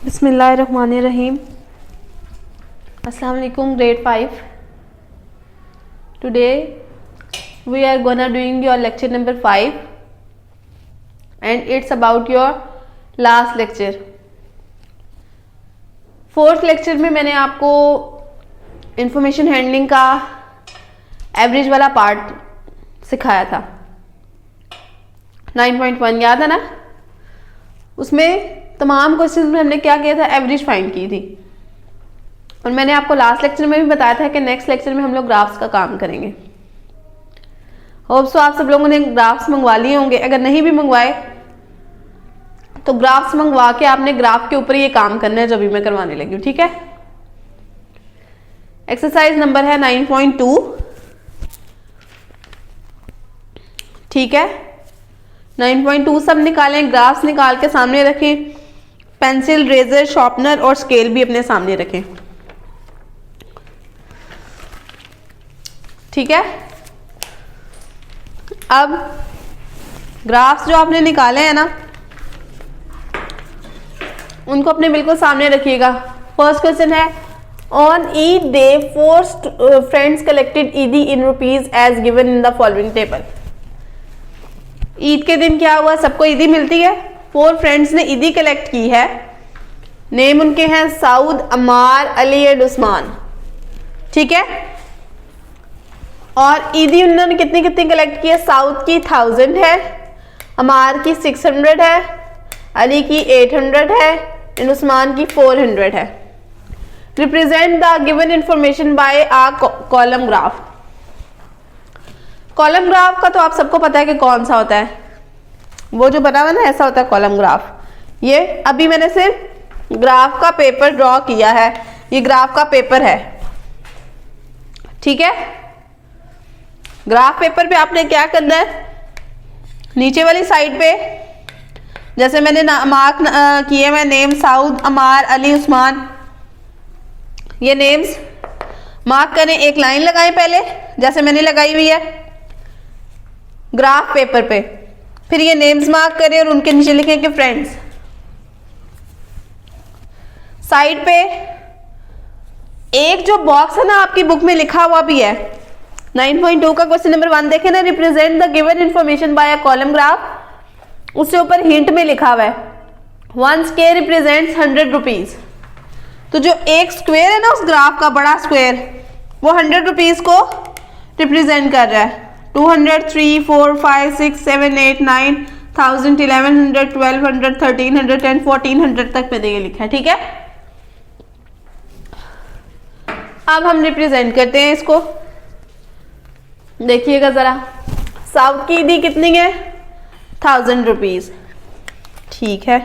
बिस्मिल्लाहिर्रहमानिर्रहीम। अस्सलाम वालेकुम grade 5। Today we are gonna doing your lecture number 5 and it's about your last lecture। Fourth lecture में मैंने आपको इंफॉर्मेशन हैंडलिंग का एवरेज वाला पार्ट सिखाया था। 9.1 याद है ना? उसमें तमाम क्वेश्चंस में हमने क्या किया था, एवरेज फाइंड की थी। और मैंने आपको लास्ट लेक्चर में भी बताया था कि नेक्स्ट लेक्चर में हम लोग ग्राफ्स का काम करेंगे। होप सो आप सब लोगों ने ग्राफ्स मंगवा लिए होंगे। अगर नहीं भी मंगवाए तो ग्राफ्स मंगवा के आपने ग्राफ के ऊपर ये काम करना है जो भी मैं करवाने लगी हूँ, ठीक है। एक्सरसाइज नंबर है 9.2, ठीक है। 9.2 सब निकालें, ग्राफ्स निकाल के सामने रखें, पेंसिल, रेजर, शार्पनर और स्केल भी अपने सामने रखें, ठीक है। अब ग्राफ्स जो आपने निकाले हैं ना, उनको अपने बिल्कुल सामने रखिएगा। फर्स्ट क्वेश्चन है, on Eid day 4 friends collected Eidi in rupees as given in the following table. Eid के दिन क्या हुआ, सबको ईदी मिलती है। 4 फ्रेंड्स ने ईदी कलेक्ट की है। नेम उनके हैं साउद, अमार, अली एंड उस्मान, ठीक है। और ईदी उन्होंने कितनी कितनी कलेक्ट की है? साउद की 1000 है, अमार की 600 है, अली की 800 है एंड उस्मान की 400 है। Represent the given information bye a column graph. Column graph का तो आप सबको पता है कि कौन सा होता है, वो जो बना हुआ ना ऐसा होता है कॉलम ग्राफ। ये अभी मैंने सिर्फ ग्राफ का पेपर ड्रॉ किया है, ये ग्राफ का पेपर है, ठीक है। ग्राफ पेपर पे आपने क्या करना है, नीचे वाली साइड पे जैसे मैंने मार्क किए मैं नेम साउद, अमार, अली, उस्मान, ये नेम्स मार्क करें। एक लाइन लगाएं पहले जैसे मैंने लगाई हुई है ग्राफ पेपर पे, फिर ये नेम्स मार्क करें और उनके नीचे लिखें कि फ्रेंड्स। साइड पे एक जो बॉक्स है ना आपकी बुक में लिखा हुआ भी है, 9.2 का क्वेश्चन नंबर 1 देखें ना, represent the given information bye a column graph. उससे ऊपर हिंट में लिखा हुआ है 1 स्क्वायर रिप्रेजेंट्स 100 रुपीज। तो जो एक स्क्वायर है ना उस ग्राफ का बड़ा स्क्वायर, वो 100 रुपीज को रिप्रेजेंट कर रहा है। 200, 3, 4, 5, 6, 7, 8, 9, 1000, 1100, 1200, 1300 एंड 1400 तक मैंने ये लिखा है, ठीक है। अब हम रिप्रेजेंट करते हैं इसको, देखिएगा जरा। साउथ की ईदी कितनी है? 1000 रुपीज, ठीक है।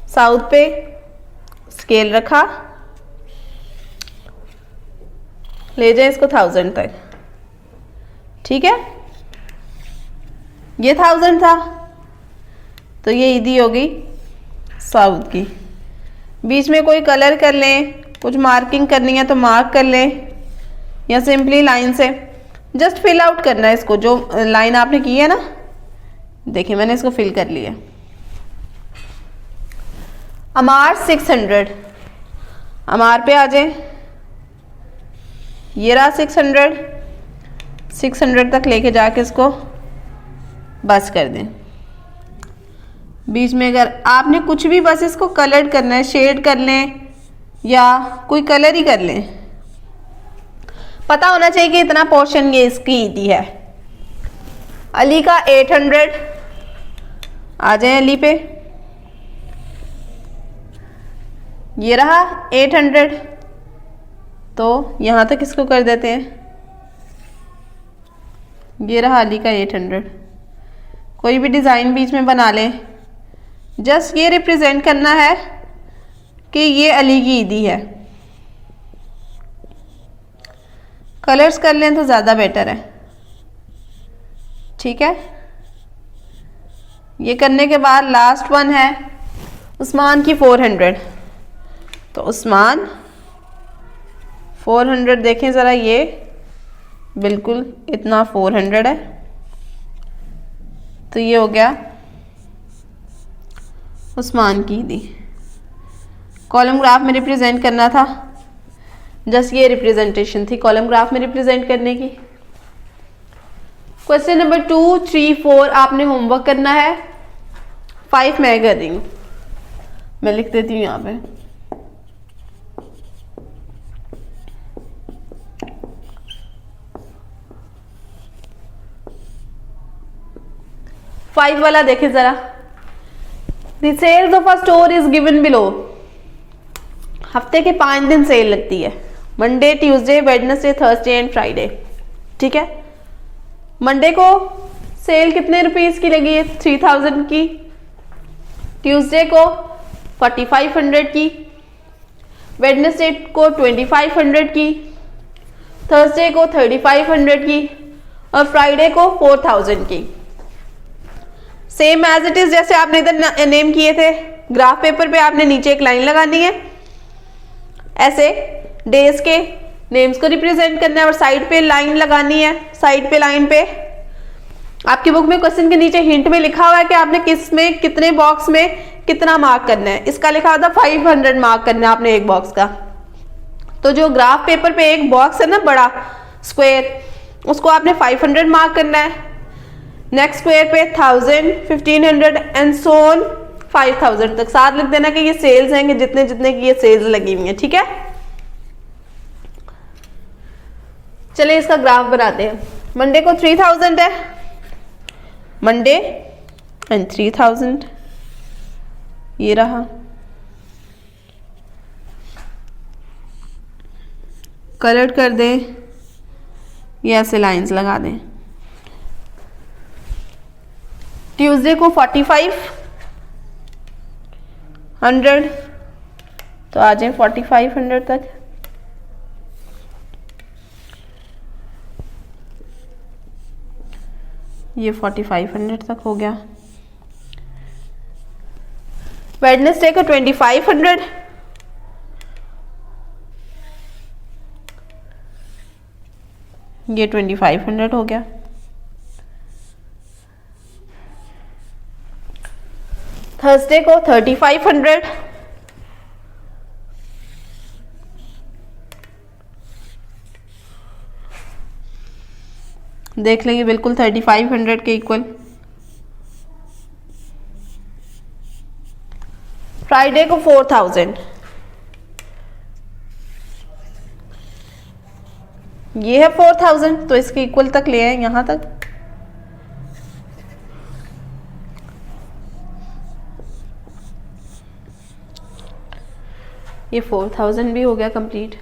साउथ पे स्केल रखा, ले जाए इसको 1000 तक, ठीक है। ये 1000 था तो ये ईदी हो गई साउथ की। बीच में कोई कलर कर लें, कुछ मार्किंग करनी है तो मार्क कर लें, या सिंपली लाइन से जस्ट फिल आउट करना है इसको। जो लाइन आपने की है ना, देखिए मैंने इसको फिल कर लिया। अमार 600, अमार पे आ जाए, ये रहा 600 तक लेके जाके इसको बस कर दें। बीच में अगर आपने कुछ भी बस इसको कलर करना है, शेड कर लें या कोई कलर ही कर लें, पता होना चाहिए कि इतना पोर्शन ये इसकी ईदी है। अली का 800, आ जाए अली पे, ये रहा 800, तो यहां तक इसको कर देते हैं। ये रहा अली का 800। कोई भी डिजाइन बीच में बना लें, जस्ट ये रिप्रेजेंट करना है कि ये अली की ईदी है। कलर्स कर लें तो ज्यादा बेटर है, ठीक है। ये करने के बाद लास्ट वन है उस्मान की 400, तो उस्मान 400 देखें जरा, ये बिल्कुल इतना 400 है, तो ये हो गया उस्मान की ईदी। कॉलम ग्राफ में रिप्रेजेंट करना था, जस्ट ये रिप्रेजेंटेशन थी कॉलम ग्राफ में रिप्रेजेंट करने की। क्वेश्चन नंबर 2, 3, 4 आपने होमवर्क करना है, 5 मैं कर रही हूँ, मैं लिख देती हूँ यहाँ पे। फाइव वाला देखें जरा। The sales of a store is given below. हफ्ते के 5 दिन सेल लगती है, Monday, Tuesday, Wednesday, Thursday and Friday. ठीक है, मंडे को सेल कितने रुपीस की लगी है? 3000 की। ट्यूसडे को 4500 की, वेडनेसडे को 2500 की, थर्सडे को 3500 की और फ्राइडे को 4000 की। सेम एज इट इज जैसे आपने इधर नेम किए थे, ग्राफ पेपर पे आपने नीचे एक लाइन लगानी है, ऐसे डेज के नेम्स को रिप्रेजेंट करना है और साइड पे लाइन लगानी है। साइड पे लाइन पे आपकी बुक में क्वेश्चन के नीचे हिंट में लिखा हुआ है कि आपने किस में कितने बॉक्स में कितना मार्क करना है। इसका लिखा हुआ था 500 मार्क करना है आपने एक बॉक्स का। तो जो ग्राफ पेपर पे एक बॉक्स है ना बड़ा स्क्वायर, उसको आपने 500 मार्क करना है। नेक्स्ट स्क्वायर पे 1000, 1500 एंड सो ऑन 5000 तक साथ लिख देना कि ये सेल्स हैं, कि जितने जितने की ये सेल्स लगी हुई हैं। ठीक है, चलिए इसका ग्राफ बनाते हैं। मंडे को 3000 है, मंडे एंड 3000 ये रहा। कलर कर दें, ये ऐसे लाइंस लगा दें। ट्यूसडे को 4500 तो आ जाए 4500 तक। ये 4500 तक हो गया। वेडनेसडे को 2500, ये 2500 हो गया। थर्सडे को 3500, देख लेंगे बिल्कुल 3500 के इक्वल। फ्राइडे को 4000, ये है 4000 तो इसके इक्वल तक ले आए यहां तक। ये 4000 भी हो गया कंप्लीट,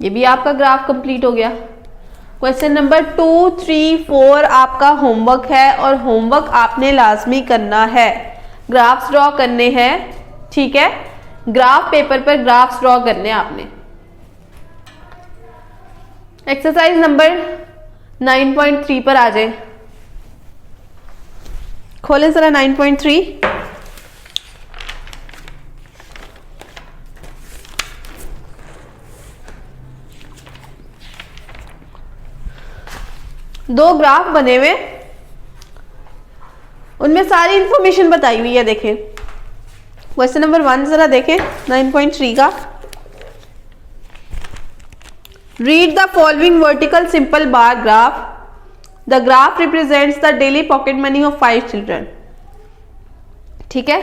ये भी आपका ग्राफ कंप्लीट हो गया। क्वेश्चन नंबर 2, 3, 4 आपका होमवर्क है और होमवर्क आपने लाजमी करना है। ग्राफ्स ड्रॉ करने हैं, ठीक है, ग्राफ पेपर पर ग्राफ्स ड्रॉ करने आपने। एक्सरसाइज नंबर 9.3 पर आ जाए, खोलें जरा 9.3। दो ग्राफ बने हुए, उनमें सारी इंफॉर्मेशन बताई हुई है। देखें क्वेश्चन नंबर 1 जरा देखें 9.3 का। Read the following vertical simple bar graph. The graph represents the daily pocket money of 5 children. ठीक है,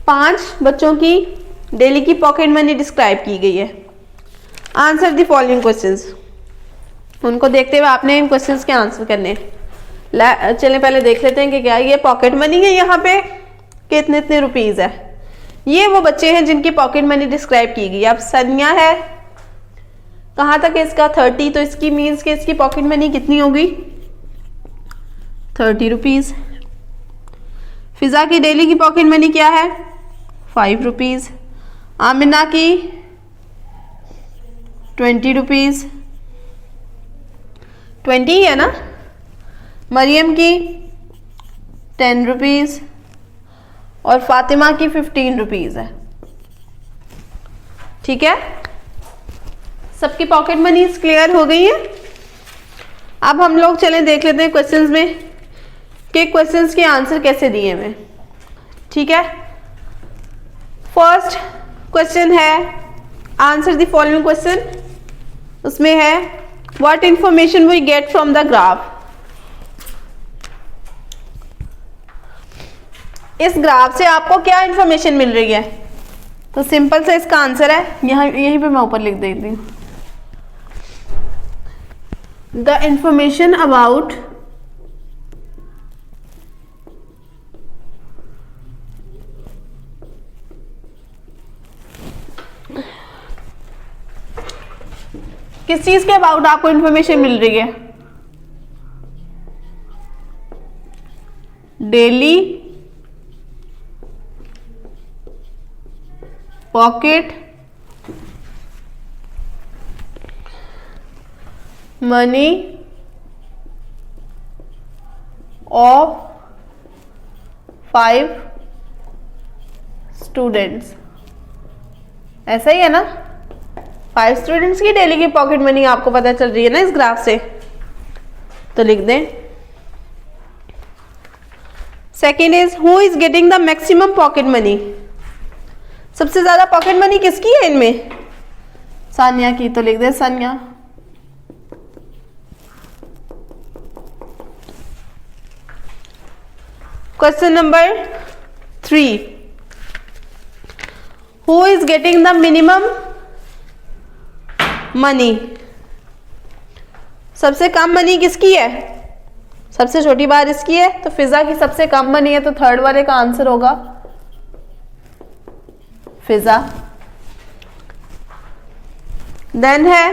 5 बच्चों की डेली की पॉकेट मनी डिस्क्राइब की गई है। Answer the following questions. उनको देखते हुए आपने इन क्वेश्चंस के आंसर करने। चलें पहले देख लेते हैं कि क्या ये पॉकेट मनी है यहाँ पे, कितने इतने रुपीज है। ये वो बच्चे हैं जिनकी पॉकेट मनी डिस्क्राइब की गई। अब सनिया है, कहाँ तक है इसका 30, तो इसकी मीन्स कि इसकी पॉकेट मनी कितनी होगी 30 रुपीज। फिजा की डेली की पॉकेट मनी क्या है 5 रुपीज। आमिना की 20 रुपीज, 20 ही है ना। मरियम की 10 रुपीज और फातिमा की 15 रुपीज है। ठीक है, सबकी पॉकेट मनी क्लियर हो गई है। अब हम लोग चलें देख लेते हैं क्वेश्चंस में कि क्वेश्चंस के आंसर कैसे दिए हुए। ठीक है, फर्स्ट क्वेश्चन है आंसर द फॉलोइंग क्वेश्चन, उसमें है what information we get from the graph. इस ग्राफ से आपको क्या इंफॉर्मेशन मिल रही है? तो सिंपल सा इसका आंसर है, यहाँ यहीं पे मैं ऊपर लिख देती हूँ, द इंफॉर्मेशन अबाउट किस चीज के अबाउट आपको इंफॉर्मेशन मिल रही है? Daily pocket money of 5 students, ऐसा ही है ना? 5 स्टूडेंट्स की डेली की पॉकेट मनी आपको पता चल रही है ना इस ग्राफ से, तो लिख दें। Second is who is getting the maximum pocket money. सबसे ज्यादा पॉकेट मनी किसकी है इनमें? सानिया की, तो लिख दें Sania. Question number 3, who is getting the minimum money. सबसे कम मनी किसकी है? सबसे छोटी बार इसकी है, तो फिजा की सबसे कम मनी है, तो थर्ड वाले का आंसर होगा फिजा। देन है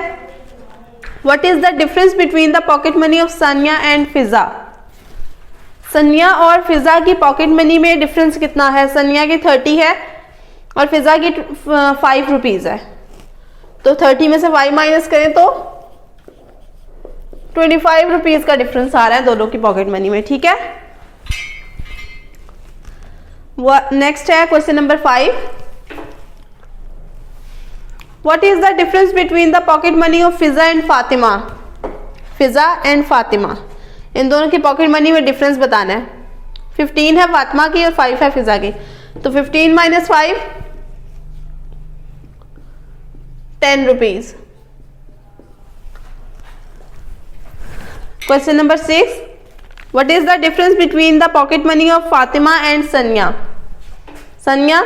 what is the difference between the pocket money of Sania and Fiza. Sania और फिजा की पॉकेट मनी में डिफरेंस कितना है? सनिया की 30 है और फिजा की 5 रुपीज है, तो 30 में से 5 माइनस करें तो 25 रुपीज का डिफरेंस आ रहा है दोनों की पॉकेट मनी में, ठीक है। नेक्स्ट है question number 5, what is the difference between the pocket money of Fiza and Fatima. Fiza and Fatima, इन दोनों की पॉकेट मनी में डिफरेंस बताना है। 15 है फातिमा की और 5 है फिजा की, तो 15 minus 5 10 rupees. Question number 6, what is the difference between the pocket money of Fatima and सनिया। सनिया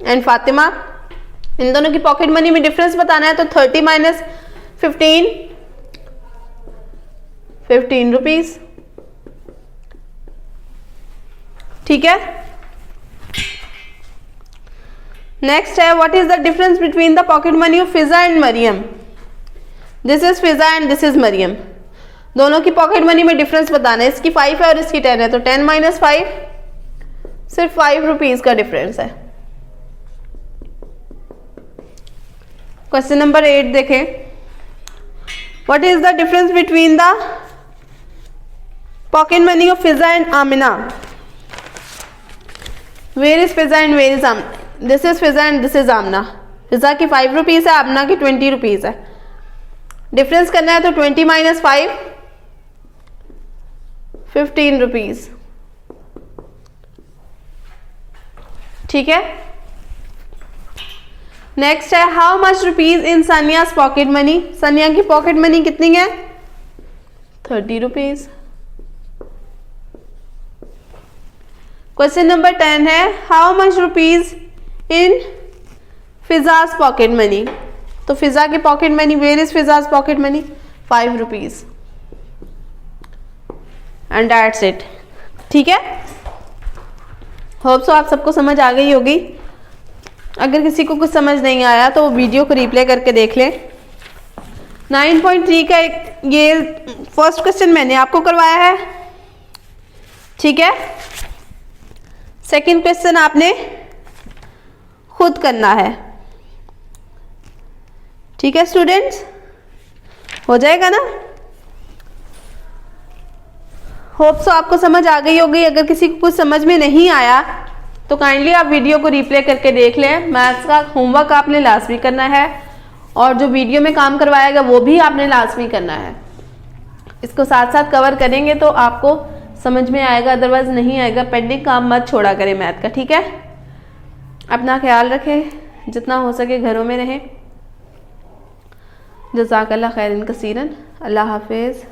एंड फातिमा, इन दोनों की पॉकेट मनी में डिफरेंस बताना है, तो 30 माइनस 15 रुपीज, ठीक है। नेक्स्ट है what is the difference between the pocket money of Fiza and Mariyam. This is Fiza and this is Mariyam, दोनों की पॉकेट मनी में डिफरेंस बताना है। इसकी 5 है और इसकी 10 है, तो 10 माइनस 5 सिर्फ 5 रुपीज का डिफरेंस है। क्वेश्चन नंबर 8 देखें, what is the difference between the pocket money of Fiza and Amina. Where is Fiza and where is Amina. This is Fiza and this is Amna. Fiza की 5 रुपीज है, आमना की 20 रुपीज है। डिफरेंस करना है तो 20 माइनस 5 15 रुपीज, ठीक है। नेक्स्ट है how much rupees in Sania's pocket money. Sania की पॉकेट मनी कितनी है? 30 रुपीज। क्वेश्चन नंबर 10 है how much rupees in Fiza's pocket money. तो फिजा की pocket money, where is Fiza's pocket money? 5 rupees and that's it, ठीक है। होप सो आप सबको समझ आ गई होगी। अगर किसी को कुछ समझ नहीं आया तो वीडियो को रिप्ले करके देख लें। 9.3 का ये फर्स्ट क्वेश्चन मैंने आपको करवाया है, ठीक है। सेकंड क्वेश्चन आपने खुद करना है, ठीक है स्टूडेंट्स, हो जाएगा ना। होप सो आपको समझ आ गई होगी। अगर किसी को कुछ समझ में नहीं आया तो काइंडली आप वीडियो को रिप्ले करके देख लें। मैथ्स का होमवर्क आपने लाजमी करना है और जो वीडियो में काम करवाएगा वो भी आपने लाजमी करना है। इसको साथ साथ कवर करेंगे तो आपको समझ में आएगा, अदरवाइज नहीं आएगा। पेंडिंग काम मत छोड़ा करें मैथ का, ठीक है। अपना ख्याल रखें, जितना हो सके घरों में रहें। जज़ाकल्लाह खैरन कसीरन। अल्लाह हाफिज़।